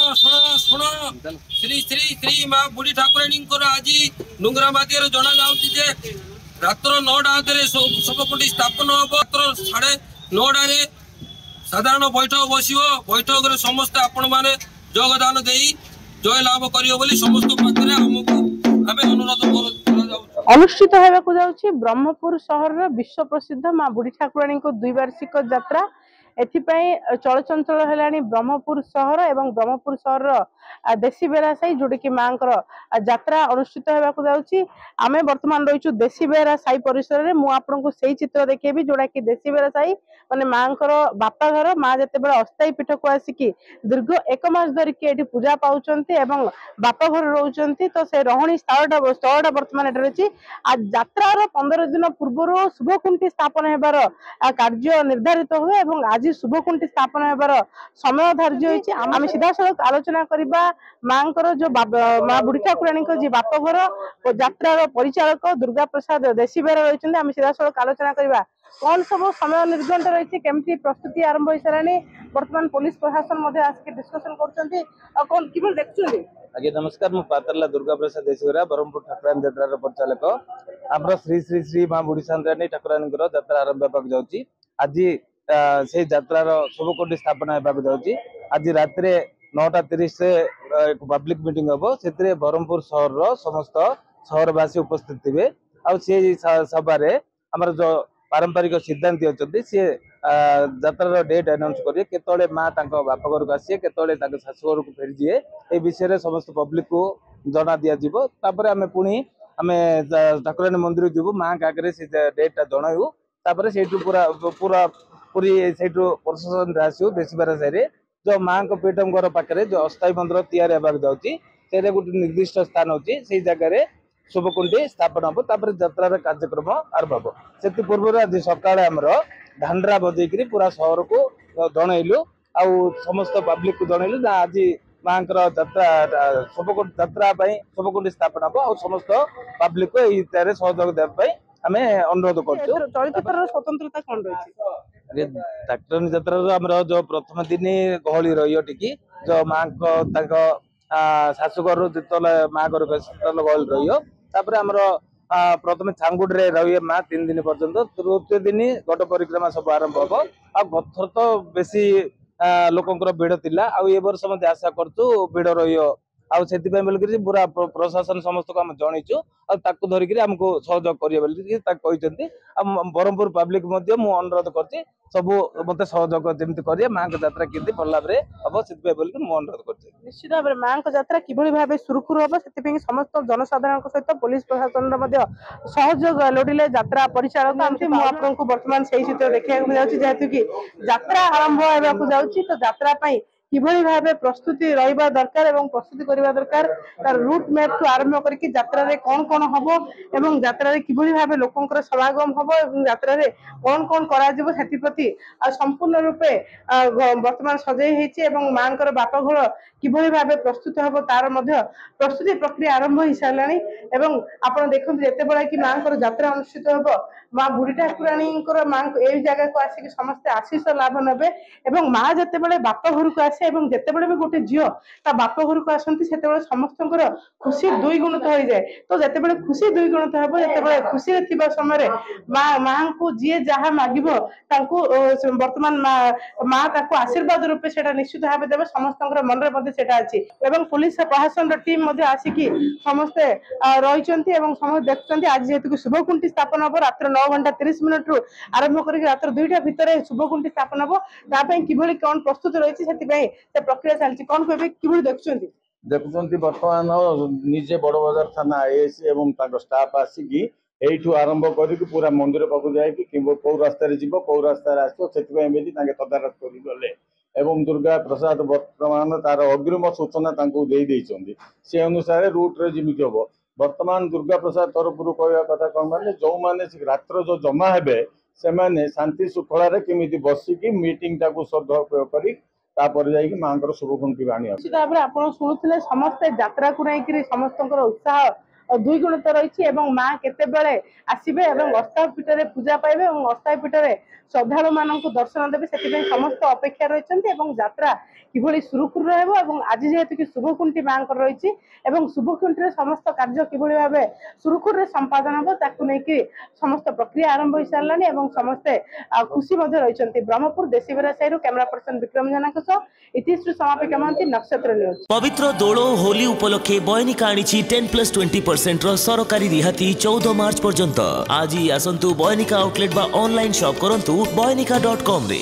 शुण शुण श्री श्री श्री माँ बुढ़ी ठाकुराणी आज डुंगरा मादिया जना जाऊँगी रात्र 9टा सबकुटी स्थापन हम रात्र 9:30 साधारण बैठक बस बैठक समस्त आपण मैंने योगदान दे जय लाभ कर समस्त पाखे आमको आम अनुरोध अनुष्ठित होगाकू जाउछि ब्रह्मपुर सहर विश्व प्रसिद्ध माँ बुढ़ी ठाकुराणी 2 वार्षिक यात्रा। एथिपाई चलचंचल है ब्रह्मपुर सहर एवं ब्रह्मपुर सहर देशी बेरा साई जोटा कि माँ यात्रा अनुष्ठित होगाकू जाउछि। आमे वर्तमान रहीचु देशी बेरा साई परिसर में मुझे से चित्र देखेबी जोटा कि देशी बेरा साई माने माँ बापा घर माँ जिते बड़े अस्थायी पीठ को आसिकी दीर्घ 1 मास धरिकी ये पूजा पाउचंती एवं बापा घर रोचंती। तो से रहणी स्थलटा वर्तमान एटा रही आज यात्रार 15 दिन पूर्व शुभकुंठी स्थापन होबार कार्य निर्धारित हुए और आज शुभकुंठी स्थापन होबार समय धार्य होइछि। आम सीधा सड़क आलोचना करबा माँ जो माँ बुढ़ी ठाकुराणी जी बापघर यात्रार परिचालक दुर्गा प्रसाद देशी बेरा रही आम सीधा सड़क आलोचना करबा कौन सब समय निर्घंट रही केमती प्रस्तुति आरंभ हो सारे वर्तमान पुलिस प्रशासन आसिक डिस्कसन कौन कि देखुं। आगे नमस्कार मु पातरला दुर्गा प्रसाद देशरा ब्रह्मपुर ठाकुराणी यात्रा परिचालक आम श्री श्री श्री माँ बुढ़ी ठाकुराणी ठाकुराणी यात्रा आरंभ होगा जाऊँगी। आज से यात्रार शुभकुंठी स्थापना होगा जाऊँगी। आज रात 9:30 से एक पब्लिक मीटिंग हम से ब्रह्मपुर सहर समस्त सहरवासी उपस्थित थे सभारे आमर जो पारंपरिक सिद्धांत अच्छा सी यात्रार डेट अनाउंस करेंगे केतले माँ बापा घर को आसे केतले शाशुघर को फेरी जाए ये विषय समस्त पब्लिक को जना दिज्पर आम पुणी आम ठाकुराणी मंदिर जीवु माँ का आगे से डेटा जनइबू तापर से पूरा पूरा पूरी से प्रशासन आसू देशीबारा साई जो माँ पीठम घर पाखे जो अस्थायी मंदिर तैयारी होगा जाऊँगी से गोटे निर्दिष्ट स्थान अच्छी से जगह शुभकुंठी स्थापन हम तापर यात्रार कार्यक्रम आरंभ हम से पूर्व आज सकाଳେ आमर ढांडरा बजेकरी पूरा सहर को जनइलु आउ समस्त पब्लिक को जनइलु आज माँ यात्रा शुभकुंठी स्थापन हम आ समस्त पब्लिक को ये सहयोग देवाई आम अनुरोध कर स्वतंत्रता कौन रही ठाकुराणी यात्रा जो प्रथम दिन गहली रही जो माँ शाशुघर जिते माँ घर गहली रही आमर प्रथम छांगुड़े रही माँ 3 दिन पर्यंत तृतीय दिन गट परिक्रमा सब आरंभ हम आथर तो बेसी लोकंर भिड़ थिला आ वर्ष आशा करछु भिड़ रही से पूरा प्रशासन समस्त को आम जनइचु धरिकी आमको सहयोग करेंगे ब्रह्मपुर पब्लिक अनुरोध कर सब मत सहयोग जमी करें माँ यात्रा केमती भल भाव हम से अनुरोध कर निश्चित भाव माँ यात्रा किभली भाव सुरखुरु हम से समस्त जनसाधारण सहित पुलिस प्रशासन सहयोग लोड़िले यात्रा परिचालक आपको वर्तमान से चित्र देखा जेहेतु कि यात्रा आरंभ होगा जाऊँगी तो यात्रा किभली भाव प्रस्तुति रहा दरकार और प्रस्तुति करवा दरकार तार रूट मैप टू आरंभ करके यात्रा कौन कौन हम एवं यात्रा किभली भाव लोकंर समागम हम और यात्रा कौन कौन करप्रति संपूर्ण रूपे वर्तमान सजई होती माँ बापा घर किभली भाव प्रस्तुत हम तार प्रस्तुति प्रक्रिया आरंभ हो सारे आप देखते जिते कि माँ यात्रा अनुष्ठित हम माँ बुढ़ी ठाकुराणी माँ यही जगह को आसिक समस्ते आशीष लाभ ने और माँ जिते बाप घर को आसे जिते भी गोटे झील ता बाप घर को आसती से समस्त खुशी द्विगुणित हो जाए। तो जिते खुशी द्विगुणित हम जिते खुशी थी समय माँ को जी जहाँ मागिब वर्तमान माँ आशीर्वाद रूपे से निश्चित भाव देवे समस्त मन में अच्छी पुलिस प्रशासन टीम आसिकी समस्ते रही समस्त देखते आज जेहेतु शुभकुंठी स्थापन हम रात्र 9:30 रु आरंभ कर रात्र 2टा भितर शुभकुंठी स्थापन हम किभली कौन प्रस्तुत रही से प्रक्रिया चलती कौन कहे कि देखुं बर्तमान निजे बड़ बजार थाना आईएस और स्टाफ आसिकी यू आरंभ कर पूरा मंदिर पाक जाकि कौ रास्तार जीव कौ रास्तार आसो से तदारख करगले एवं दुर्गा प्रसाद वर्तमान तार अग्रिम सूचना से अनुसार रूट्रे जमी हम वर्तमान दुर्गा प्रसाद तरफ कहवा कथा कौन मैंने जो मैंने रात्र जो जमा हे से शांति श्रृंखला केमी बसिकी मीटिंग टाक सदुपयोग कर माँ शुभकुंठी बाणी निश्चित भाव आप शुणुते समस्ते यात्रा को लेकर समस्त उत्साह द्विगुणित रही माँ केतेबेले आसबे अस्थायी पीठ में पूजा पाइबे और अस्थायी पीठ में श्रद्धालु मानक दर्शन देवे से समस्त अपेक्षा रही यात्रा किभली सुरुखुरु रहिबो आज जेहेतु कि शुभकुंठी माँ रही शुभकुंठी समस्त कार्य किभली भाव सुरुखुरु संपादन हम ताकू नहीं समस्त प्रक्रिया आरंभ हो सारानी समस्ते खुशी रही ब्रह्मपुर देशीबेरा साहिर कैमरा पर्सन विक्रम जना इतिश्री समापिका महांती नक्षत्र न्यूज। पवित्र दोल होली उपलक्षे बयनिका आनी 10+20% सरकारी रिहाती 14 मार्च पर्यंत। आज ही आसंतु बयनिका आउटलेट बा ऑनलाइन शॉप करंतु बयनिका.com रे।